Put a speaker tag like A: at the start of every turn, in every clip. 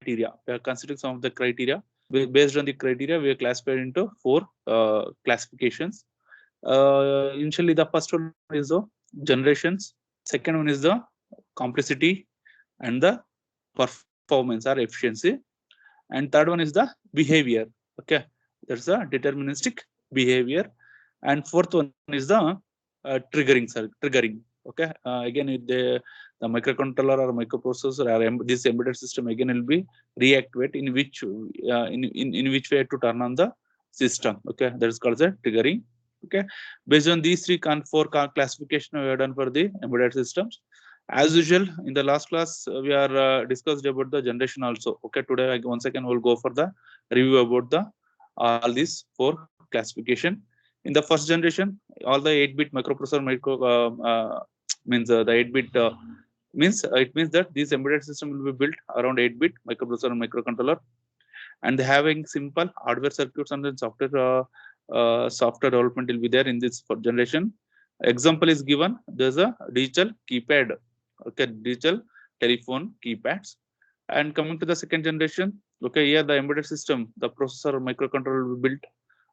A: criteria. We are considering some of the criteria. Based on the criteria, we are classified into 4 classifications. Initially, the first one is the generations. Second one is the complexity and the performance or efficiency. And third one is the behavior. Okay, there's a deterministic behavior. And fourth one is the triggering. Okay, again the microcontroller or microprocessor or this embedded system again will be reactivate in which in which way to turn on the system. Okay, that is called the triggering. Okay, based on these four classification we have done for the embedded systems. As usual, in the last class we are discussed about the generation also. Okay, today once again we'll go for the review about the all these 4 classification. In the first generation, all the 8-bit microprocessor means the 8-bit means it means that this embedded system will be built around 8-bit microprocessor and microcontroller, and having simple hardware circuits and then software development will be there in this generation. Example is given. There's a digital keypad, okay, digital telephone keypads. And coming to the second generation, okay, here the embedded system, the processor microcontroller will be built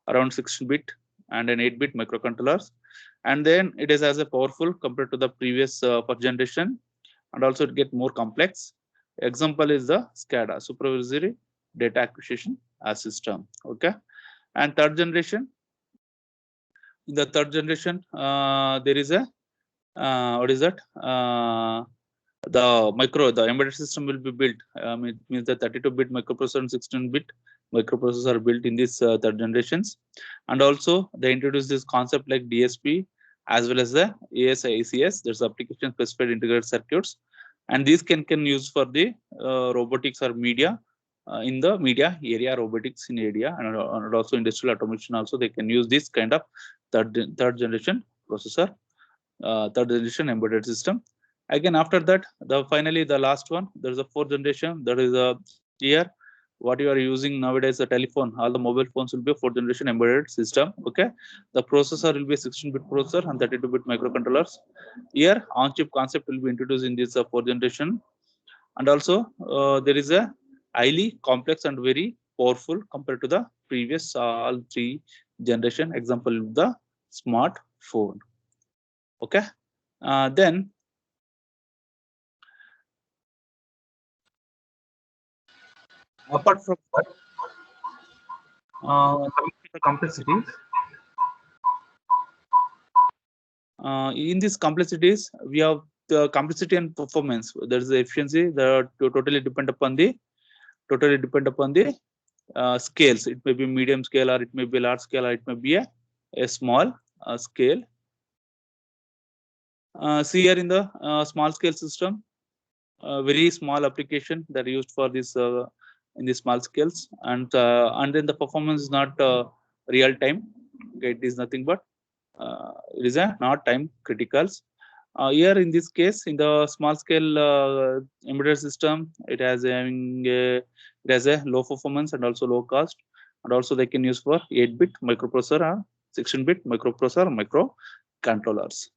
A: around 16-bit and an 8-bit microcontrollers, and then it is as a powerful compared to the previous first generation, and also it get more complex. Example is the SCADA, supervisory data acquisition system. Okay, and third generation. In the third generation, there is a what is that? The embedded system will be built. It means the 32-bit microprocessor and 16-bit microprocessor are built in these third generations, and also they introduce this concept like DSP as well as the ASICs. There's application specified integrated circuits, and these can use for the robotics or media. In the media area, robotics in area, and also industrial automation also they can use this kind of third generation processor, third generation embedded system. Again, after that, finally the last one, there is a fourth generation. That is a here what you are using nowadays, the telephone, all the mobile phones will be a fourth generation embedded system. Okay, the processor will be a 16-bit processor and 32-bit microcontrollers. Here on-chip concept will be introduced in this fourth generation, and also there is a highly complex and very powerful compared to the previous all 3 generation. Example, the smartphone. Okay, then apart from that, the complexities. In these complexities, we have the complexity and performance. There is the efficiency that totally depend upon the scales. It may be medium scale, or it may be large scale, or it may be a small scale. See here in the small scale system, very small application that are used for this in the small scales, and then the performance is not real time. Okay, it is nothing but it is a not time criticals. Here in this case, in the small scale embedded system, it has a low performance and also low cost, and also they can use for 8-bit microprocessor or 16-bit microprocessor microcontrollers.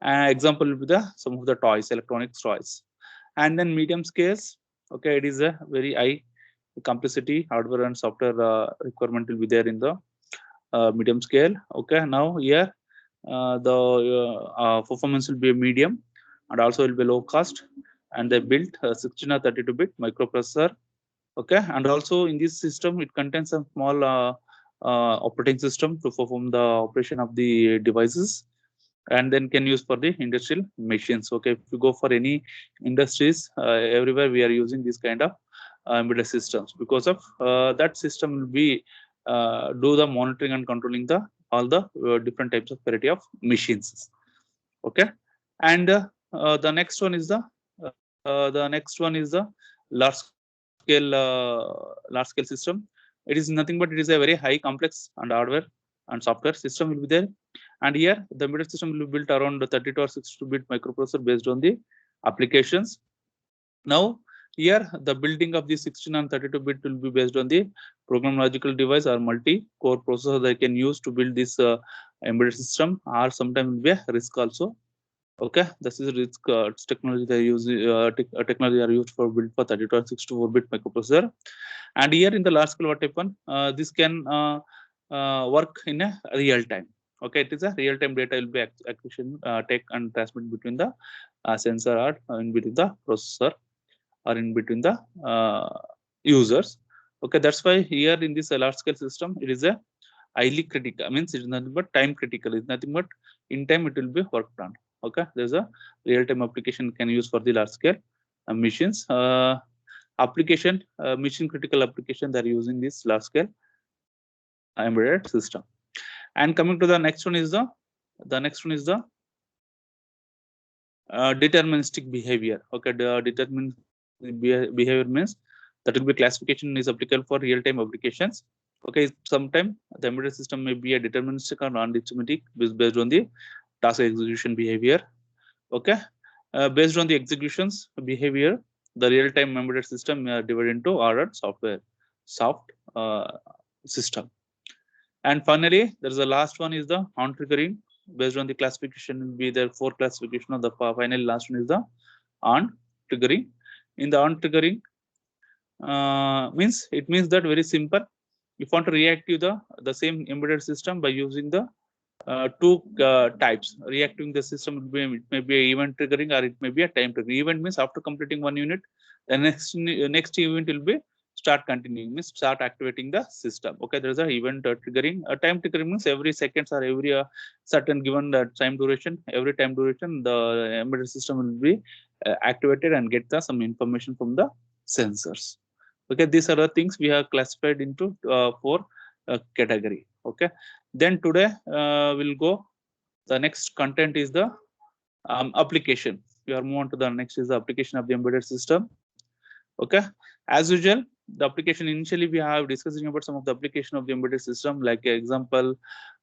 A: Example will be some of the toys, electronics toys. And then medium scales, okay, it is a very high complexity hardware and software requirement will be there in the medium scale. Okay, now here the performance will be medium and also will be low cost, and they built 16 or 32-bit microprocessor. Okay, and also in this system it contains a small operating system to perform the operation of the devices, and then can use for the industrial machines. Okay, if you go for any industries, everywhere we are using this kind of embedded systems, because of that system will be do the monitoring and controlling the all the different types of variety of machines. Okay, and the next one is the large scale system. It is nothing but it is a very high complex and hardware and software system will be there. And here the embedded system will be built around the 32 or 62-bit microprocessor based on the applications. Now here the building of the 16 and 32-bit will be based on the program logical device or multi-core processor they can use to build this embedded system, or sometimes will be a risk also. Okay, this is risk technology they use technology are used for built for 32 or 64-bit microprocessor. And here in the large scale, what happen? This can work in a real time. Okay, it is a real time data will be acquisition, take and transmit between the sensor or in between the processor or in between the users. Okay, that's why here in this large scale system, it is a highly critical. Means it is nothing but time critical. It's nothing but in time it will be worked on. Okay, there's a real time application can use for the large scale machines. Application mission critical application they're using this large scale embedded system. And coming to the next one is the deterministic behavior. Okay, the deterministic behavior means that will be classification is applicable for real time applications. Okay, sometimes the embedded system may be a deterministic or non-deterministic based on the task execution behavior. Okay, based on the executions behavior, the real-time embedded system divided into ordered soft system. And finally, there is the last one is the on triggering. Based on the classification, will be there 4 classification of the final last one is the on triggering. In the on triggering means it means that very simple. If you want to react to the same embedded system by using the two types. Reacting the system it may be a event triggering or it may be a time triggering. Event means after completing one unit, the next event will be start continuing, means start activating the system. Okay, there is a event triggering. A time triggering means every seconds or every certain given time duration, every time duration the embedded system will be activated and get some information from the sensors. Okay, these are the things we have classified into 4 category. Okay, then today we'll go. The next content is the application. We are moving on to the next is the application of the embedded system. Okay, as usual, the application initially we have discussing about some of the application of the embedded system. Like example,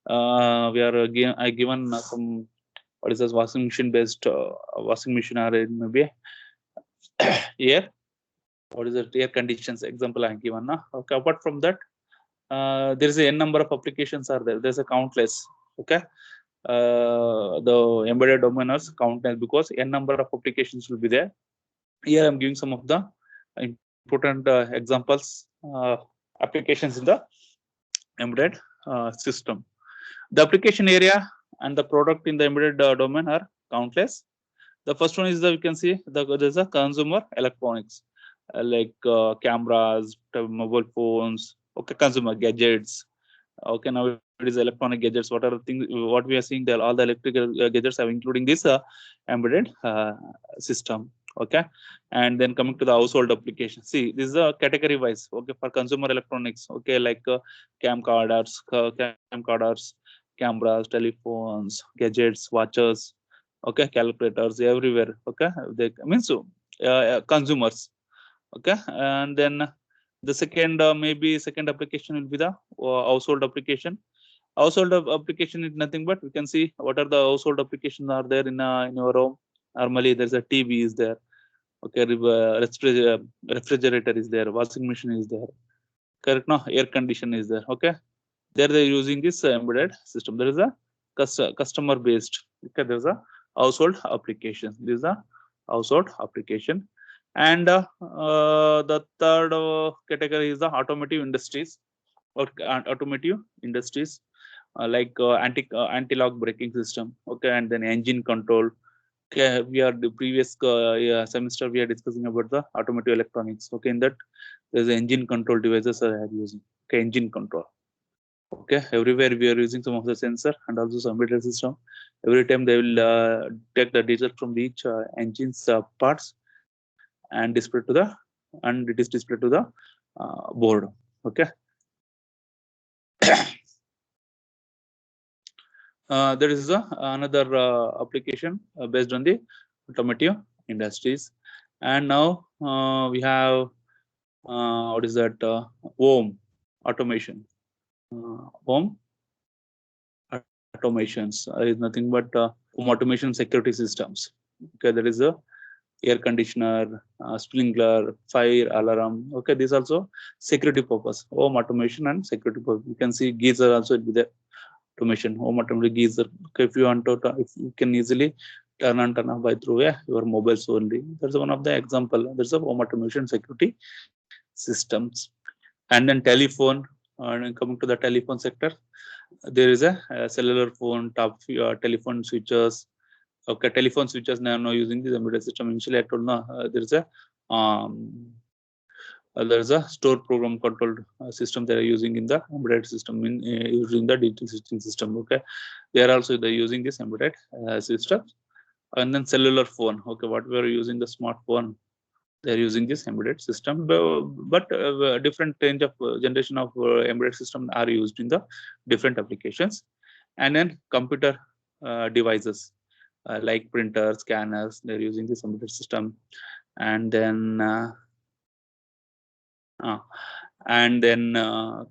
A: we are I given some what is this washing machine based washing machine or it may be air. What is it? Air conditions example I given. Na? Okay, apart from that, there is a n number of applications are there. There's a countless. Okay, the embedded domainers countless because n number of applications will be there. Here I'm giving some of the important examples applications in the embedded system. The application area and the product in the embedded domain are countless. The first one is the we can see there's a consumer electronics like cameras, mobile phones, okay, consumer gadgets. Okay, now it is electronic gadgets. What are the things? What we are seeing there? All the electrical gadgets are including this embedded system. Okay, and then coming to the household application. See, this is a category wise. Okay, for consumer electronics. Okay, like camcorders, cameras, telephones, gadgets, watches. Okay, calculators everywhere. Okay, they mean so consumers. Okay, and then the second maybe second application will be the household application. Household application is nothing but we can see what are the household applications are there in your home. Normally there's a TV is there. Okay, refrigerator is there, washing machine is there. Correct, no, air condition is there. Okay, there they're using this embedded system. There is a customer based. Okay, there's a household application. This is a household application. And the third category is the automotive industries or automotive industries like anti-lock braking system. Okay, and then engine control. Okay, we are the previous semester we are discussing about the automotive electronics. Okay, in that there's engine control devices are using. Okay, engine control. Okay, everywhere we are using some of the sensor and also some embedded system. Every time they will take the data from each engine's parts and display to the and it is displayed to the board. Okay. There is another application based on the automotive industries, and now we have what is that home automation. Home automations is nothing but home automation security systems. Okay, there is a air conditioner, sprinkler, fire alarm. Okay, this also security purpose, home automation and security purpose. You can see geyser also will be there. Automation, home automation geyser. Okay, if you want to, if you can easily turn on turn off by through your mobiles only. That's one of the example. There's a home automation security systems. And then telephone, and coming to the telephone sector, there is a cellular phone, top telephone switches. Okay, telephone switches now using this embedded system. Initially, I told now there's a store program controlled system they are using in the embedded system using the digital system. Okay, they are also using this embedded system. And then cellular phone. Okay, what we are using the smartphone, they are using this embedded system, but different range of generation of embedded system are used in the different applications. And then computer devices like printers, scanners, they're using this embedded system. And then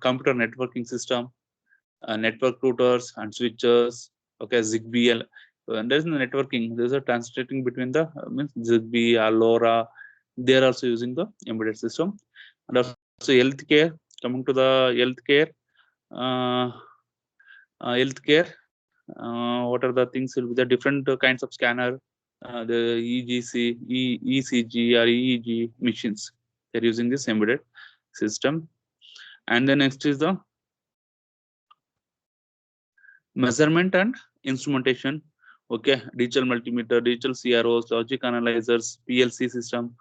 A: computer networking system, network routers and switches. Okay, Zigbee. And there's no networking. There's a translating between the means Zigbee, LoRa. They are also using the embedded system. And also healthcare. Coming to the healthcare, what are the things? Will be the different kinds of scanner, the EGC, ECG or EEG machines. They're using this embedded system. And then next is the measurement and instrumentation. Okay, digital multimeter, digital CROs, logic analyzers, PLC system,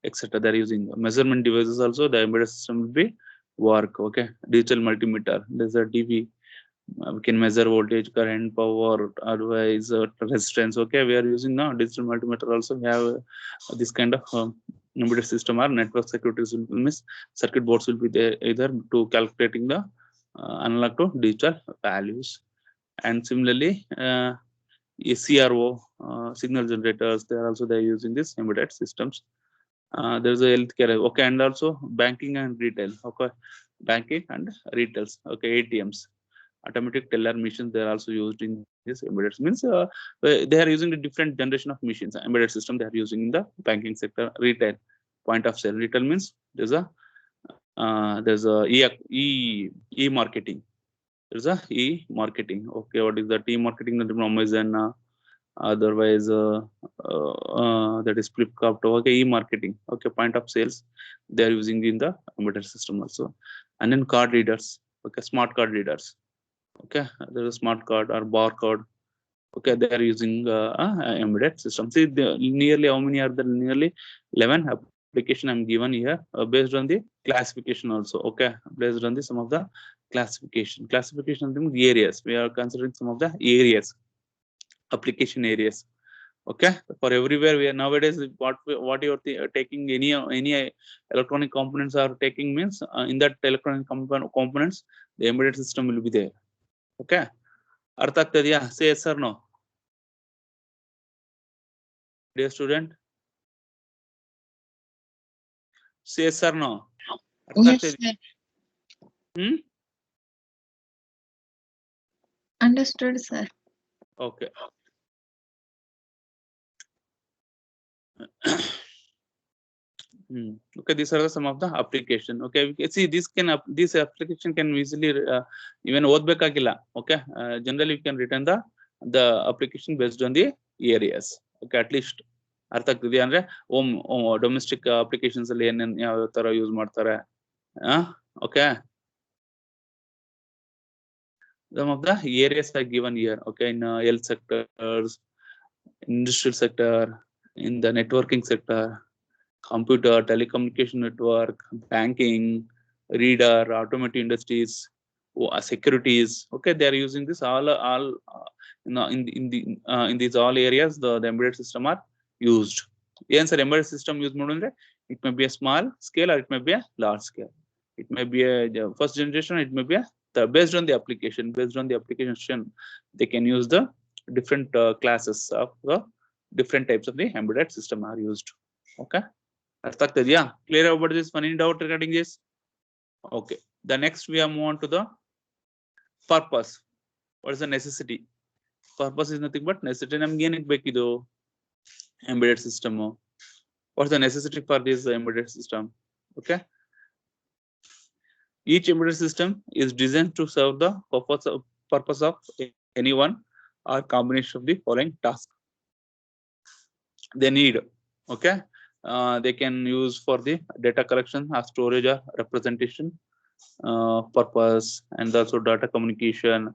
A: etc. They're using measurement devices. Also, the embedded system will be work. Okay, digital multimeter. There's a DV. We can measure voltage, current, power, otherwise resistance. Okay, we are using now digital multimeter. Also, we have this kind of embedded system or network security means circuit boards will be there either to calculating the analog to digital values. And similarly, CRO, signal generators, they're using this embedded systems. There's a healthcare. Okay, and also banking and retail. Okay, banking and retails. Okay, ATMs, automatic teller machines, they are also used in this embedded. Means they are using the different generation of machines. Embedded system they are using in the banking sector. Retail, point of sale. Retail means there's a e-marketing. There's a e-marketing. Okay, what is that e-marketing? Amazon, otherwise that is Flipkart. Okay, e-marketing. Okay, point of sales they are using in the embedded system also. And then card readers. Okay, smart card readers. Okay, there is a smart card or barcode. Okay, they are using embedded system. See, nearly how many are there? Nearly 11 application I'm given here based on the classification also. Okay, based on the some of the classification areas. We are considering some of the areas, application areas. Okay, for everywhere we are nowadays what you are taking any electronic components are taking means in that electronic components the embedded system will be there. Okay, ಅರ್ಥ ಆಗ್ತದೆಯಾ? Say yes or no, dear student. Say yes or no.
B: Yes, sir. Understood, sir.
A: Okay. Okay, these are some of the application. Okay, we can see this application can easily even ಓದ್ಬೇಕಾಗಿಲ್ಲ. Okay, generally you can return the application based on the areas. Okay, at least ಅರ್ಥ ಆಗ್ತಿದೆಯಾ ಅಂದ್ರೆ domestic applications ಅಲ್ಲಿ ಏನೇನ್ ಯಾವ ತರ use ಮಾಡ್ತಾರೆ. Okay, some of the areas are given here. Okay, in health sectors, industrial sector, in the networking sector, computer, telecommunication network, banking, reader, automotive industries, securities. Okay, they are using this all in these all areas. The embedded system are used. Yes, sir, embedded system use model. It may be a small scale or it may be a large scale. It may be a first generation. It may be based on the application. Based on the application, they can use the different classes of the different types of the embedded system are used. Okay. Clear about this? Any doubt regarding this? Okay. The next we are move on to the purpose. What is the necessity? Purpose is nothing but necessity. I'm getting back to embedded system. What's the necessity for this embedded system? Okay. Each embedded system is designed to serve the purpose of any one or combination of the following tasks. they need. Okay, they can use for the data collection or storage or representation purpose, and also data communication,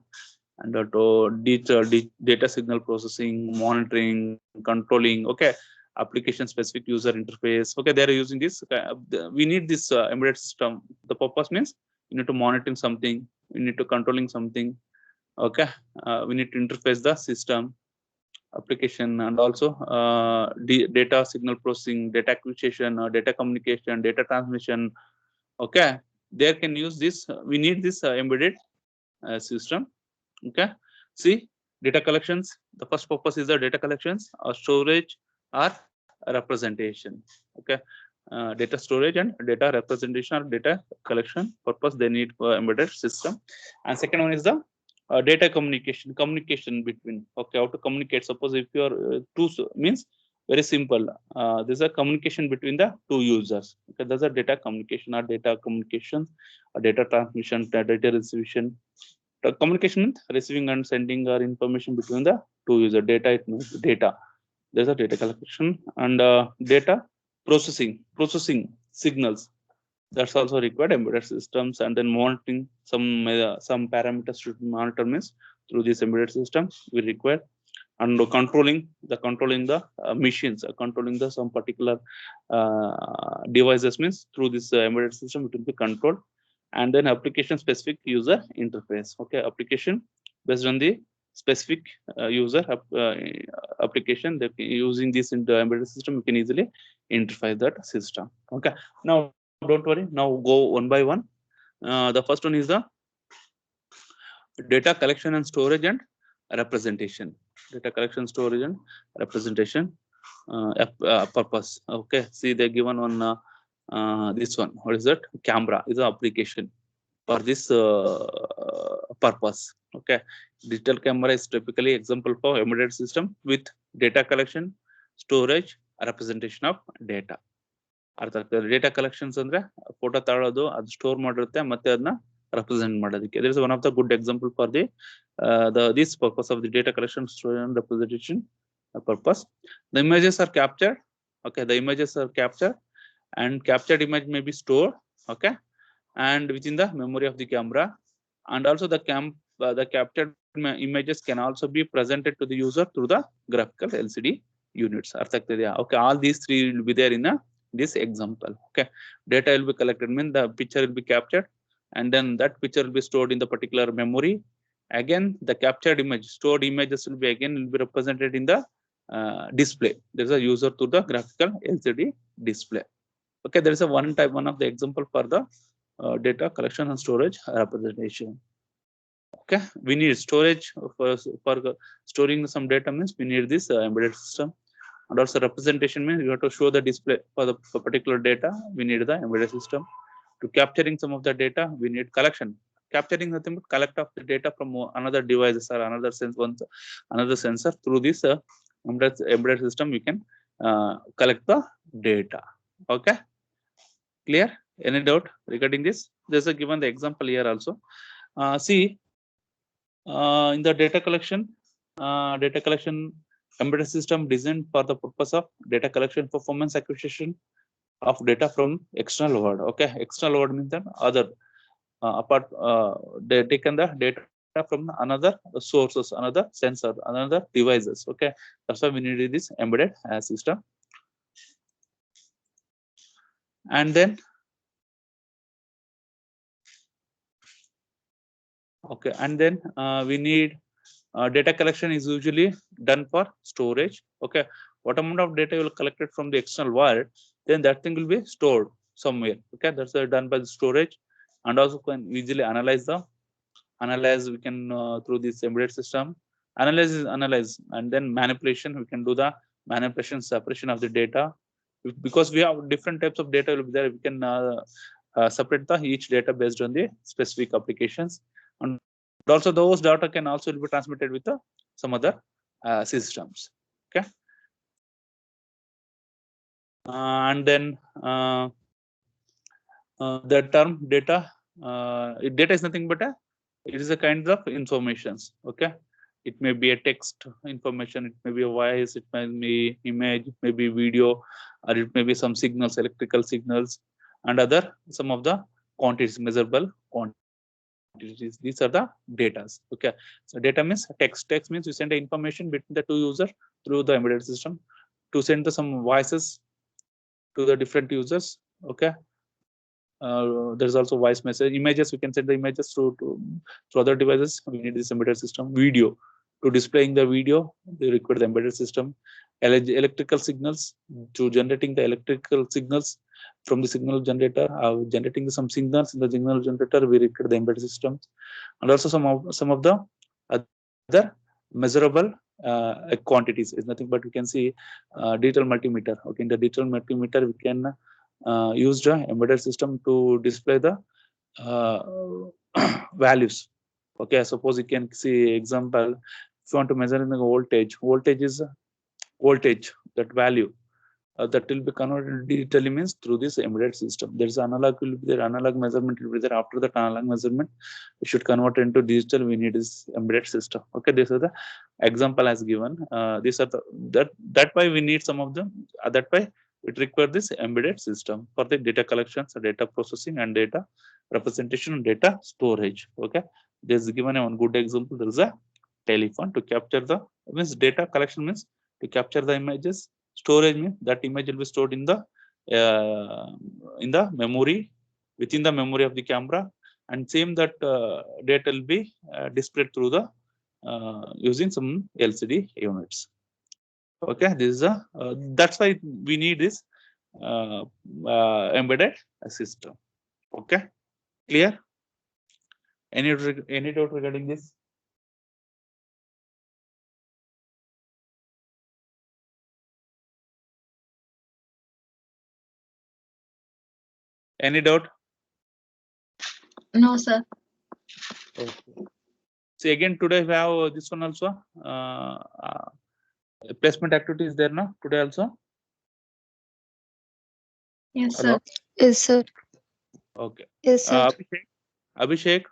A: and data signal processing, monitoring, controlling. Okay, application specific user interface. Okay, they are using this. We need this embedded system. The purpose means you need to monitoring something, you need to controlling something. Okay, we need to interface the system application, and also data signal processing, data acquisition, data communication, data transmission. Okay, they can use this. We need this embedded system. Okay, see, data collections. The first purpose is the data collections or storage or representation. Okay, data storage and data representation or data collection purpose they need for embedded system. And second one is the data communication between. Okay, how to communicate. Suppose if you are two means very simple. There's a communication between the two users. Okay, there's a data communication or data communication, or data transmission, data reception. The communication means receiving and sending our information between the two user. Data, it means data. There's a data collection and data processing signals. That's also required embedded systems. And then monitoring some parameters to monitor means through this embedded system we require. And controlling the machines, controlling the some particular devices means through this embedded system it will be controlled. And then application specific user interface. Okay, application based on the specific user application that using this in the embedded system you can easily interface that system. Okay, now don't worry, now go one by one. The first one is the data collection and storage and representation. Data collection, storage and representation purpose. Okay, see they given on this one. What is that? Camera is an application for this purpose. Okay, digital camera is typically example for embedded system with data collection, storage, representation of data. ಅರ್ಥ ಆಗ್ತದೆ. Data collections ಅಂದ್ರೆ photo ತಾಳೋದು, ಅದು store ಮಾಡಿರುತ್ತೆ, ಮತ್ತೆ ಅದನ್ನ represent ಮಾಡೋದಕ್ಕೆ. There is one of the good example for the this purpose of the data collection, storage and representation purpose. The images are captured. Okay, the images are captured, and captured image may be stored. Okay, and within the memory of the camera, and also the captured images can also be presented to the user through the graphical LCD units. ಅರ್ಥ ಆಗ್ತಿದೆಯಾ? Okay, all these three will be there in this example. Okay, data will be collected, means the picture will be captured, and then that picture will be stored in the particular memory. Again, the captured image, stored images will be represented in the display. There is a user to the graphical LCD display. Okay, there is a one of the example for the data collection and storage representation. Okay, we need storage for storing some data, means we need this embedded system. And also representation means you have to show the display for the particular data. We need the embedded system. To capturing some of the data, we need collection. Capturing nothing but collect of the data from another devices or another sensor. Through this embedded system, we can collect the data. Okay, clear? Any doubt regarding this? There's a given the example here also. See, in the data collection embedded system designed for the purpose of data collection, performance acquisition of data from external world. Okay, external world means that other they taken the data from another sources, another sensor, another devices. Okay, that's why we need this embedded system. And then okay, and then we need data collection is usually done for storage. Okay, what amount of data you will collected from the external world, then that thing will be stored somewhere. Okay, that's done by the storage. And also can easily analyze we can through this embedded system. Analyze and then manipulation, we can do the manipulation, separation of the data. Because we have different types of data will be there, we can separate each data based on the specific applications. And also those data can also be transmitted with some other systems. Okay, and then the term data, data is nothing but it is a kind of informations. Okay, It may be a text information, it may be a voice, it may be image, it may be video, or it may be some signals, electrical signals, and other some of the quantities, measurable quantities. These are the datas. Okay, so data means text. Text means you send the information between the two users through the embedded system to send the some voices to the different users. Okay, there's also voice message. Images, we can send the images through other devices. We need this embedded system. Video, to displaying the video, they require the embedded system. Electrical signals, to generating the electrical signals from the signal generator, generating some signals in the signal generator, we require the embedded systems. And also some of the other measurable quantities is nothing but we can see digital multimeter. Okay, in the digital multimeter we can use the embedded system to display the values. Okay, suppose you can see example, if you want to measure in the voltage is voltage, that value that will be converted digitally means through this embedded system. There is analog will be there, analog measurement will be there. After that analog measurement, we should convert into digital. We need this embedded system. Okay, this is the example as given. These are the that why we need some of them. That why it requires this embedded system for the data collections, data processing, and data representation and data storage. Okay, this is given one good example. There is a telephone to capture the means data collection means to capture the images. Storage means that image will be stored in the memory, within the memory of the camera, and same that data will be displayed through the using some LCD units. Okay, this is a that's why we need this embedded system. Okay, clear? Any doubt regarding this? Any doubt?
B: No, sir.
A: Okay. See, again today we have this one also. Placement activities there now today also.
B: Yes,
A: Hello?
B: sir.
C: Yes, sir.
A: Okay.
C: Yes, sir.
A: Abhishek,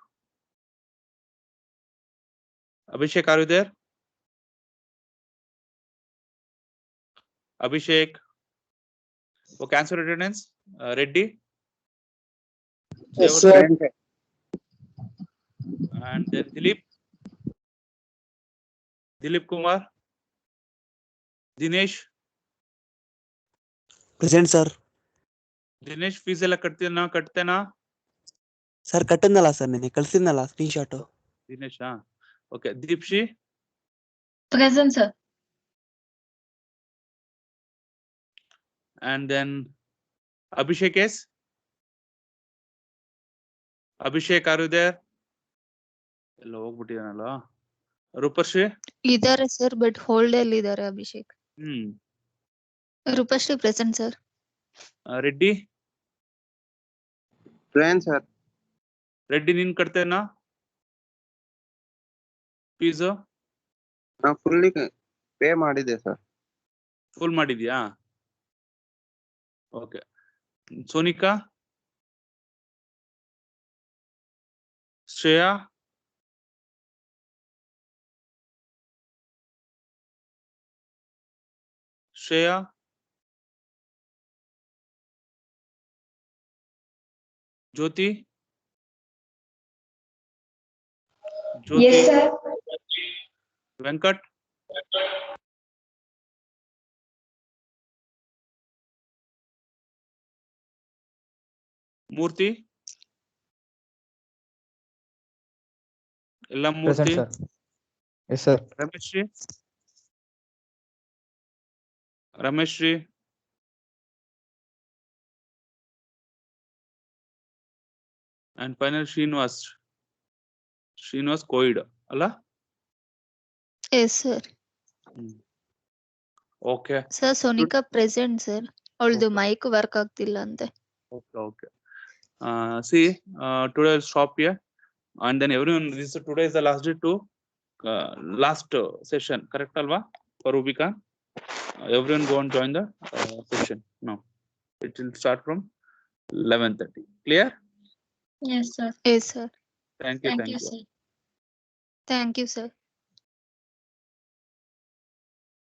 A: are you there? Abhishek. Okay, answer attendance. Reddy.
D: Yes, sir.
A: And then Dilip Kumar. Dinesh.
D: Present, sir.
A: Dinesh, fees ಎಲ್ಲ ಕಟ್ತೇನಾ
D: Sir, ಕಟ್ಟಿದ್ನಲ್ಲ sir ನೆನೆ ಕಳ್ಸಿದ್ನಲ್ಲ screenshot.
A: Dinesh okay. Deepshi.
B: Present, sir.
A: And then Abhishek is. Abhishek, are you there? ಎಲ್ಲ ಹೋಗ್ಬಿಟ್ಟಿದಾನಲ್ಲ. ರೂಪಶ್ರೀ.
C: ಇದಾರೆ sir, but hold ಅಲ್ಲಿ ಇದಾರೆ Abhishek. Roopashree present sir.
A: Reddy.
E: Present sir.
A: Reddy ನೀನ್ ಕಟ್ತೇನಾ fees?
E: ನಾ ಫುಲ್ಲಿ ಪೇ ಮಾಡಿದೆ ಸರ್.
A: ಫುಲ್ ಮಾಡಿದ್ಯಾ? ಓಕೆ. ಸೋನಿಕಾ. ಶ್ರೇಯಾ. ಜ್ಯೋತಿ.
F: Yes, sir.
A: ವೆಂಕಟ್. ಮೂರ್ತಿ. ಎಲ್ಲ ಮೂರ್ತಿ.
G: Yes, sir.
A: Ramesh Shri. And final Srinivas Koid ಅಲ್ಲ?
C: Yes sir.
A: Okay
C: sir Sonika present sir. ಅವಳದು ಮೈಕ್ ವರ್ಕ್ ಆಗ್ತಿಲ್ಲ ಅಂತೆ.
A: Okay. See, today I'll stop here, and then everyone. Today is the last day to last session. Correct, Alva? For Rubika, everyone go and join the session now. It will start from 11:30. Clear?
B: Yes, sir.
C: Yes, sir.
A: Thank you.
B: Thank you, sir.
C: Thank you, sir.